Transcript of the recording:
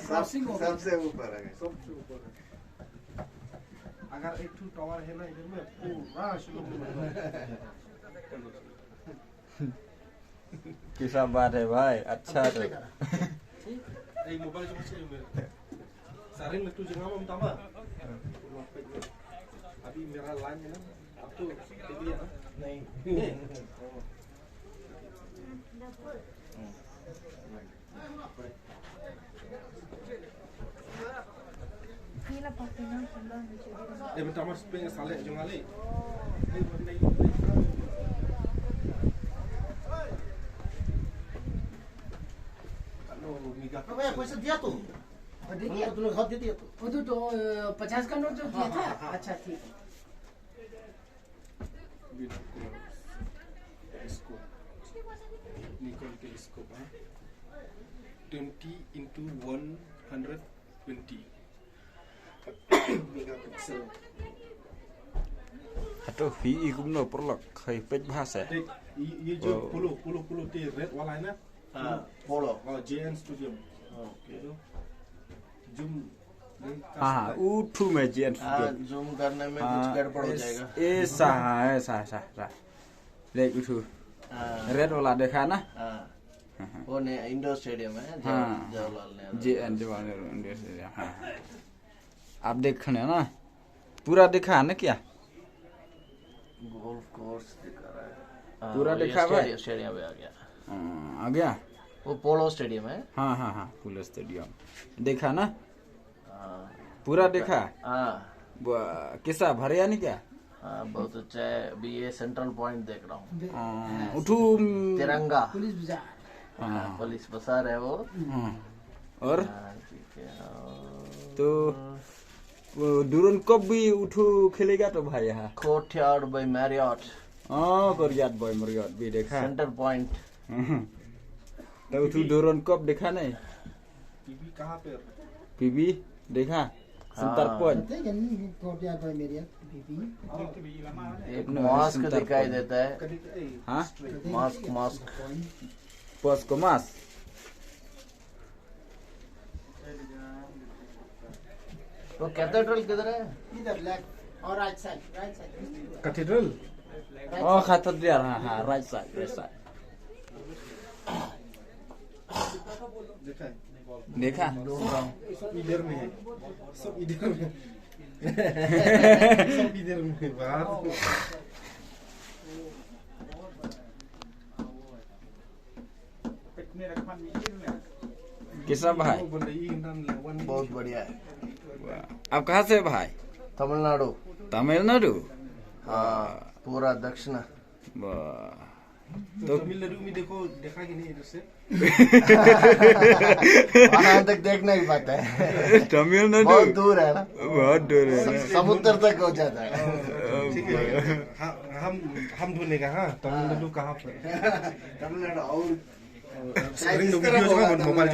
सबसे ऊपर है। अगर एक टू टावर है ना इधर में पूरा स्लो किसा बात है भाई, अच्छा तो एक मोबाइल जो है सारे में तू जगह में तमा अभी मेरा लाइन है ना अब तो टीवी है ना नहीं ये बेटा हमारे स्प्रिंग साले जंगाली भैया पैसा दिया तो देखिए तुमने हाथ दे दिया तो 50 का नोट जो दिया था। अच्छा ठीक है। इसको निकल के इसको 20 into 120 megapixel atau VI cũng nộp lọc hay page bahasa ये जो पुलो ते रेड वाला है ना पोलो JN स्टूडियो ओके जूम हाँ उठू में JN जूम करने में कुछ गड़बड़ हो जाएगा ऐसा ले उठू रेड वाला देखा ना वो ने इंडोर स्टेडियम है Jawaharlal Nehru JN Jawaharlal indoor stadium. हाँ आप देखने ना पूरा देखा है ना क्या गोल्फ कोर्स दिखा रहा है पूरा देखा भाई स्टेडियम पे आ आ गया गया वो पोलो स्टेडियम है हाँ पूरा स्टेडियम देखा ना पूरा देखा किसा भरे या नहीं क्या बहुत अच्छा है अभी ये सेंट्रल पॉइंट देख रहा हूँ उठू तिरंगा पुलिस बाजार। पुलिस बाजार है वो और ठीक है तो दुरन कब भी उठू खेलेगा तो भाई यहाँ कोर्टयार्ड बाय मैरियट कोरियाट बॉय मरियट भी देखा सेंटर पॉइंट तो उठू दुरन कब देखा नहीं टीवी कहाँ पे पीबी देखा centre point courtyard by Marriott बीबी। एक मास्क दिखाई देता है हाँ मास्क पॉस को मास तो कैथेड्रल किधर है इधर लेफ्ट और राइट साइड कैथेड्रल खाता दिया हाँ राइट साइड देखा सब इधर में है सब इधर में सब इधर में बाहर किसा भाई बहुत बढ़िया है आप कहाँ से भाई तमिलनाडु तमिलनाडु हाँ पूरा दक्षिण तो तमिलनाडु में देखा कि नहीं इधर से वहाँ तक देख नहीं पाता है तमिलनाडु बहुत दूर है ना बहुत दूर है समुद्र तक हो जाता है ठीक है हम ढूंढेगा हाँ तमिलनाडु कहाँ पर तमिलनाडु और वीडियो मोबाइल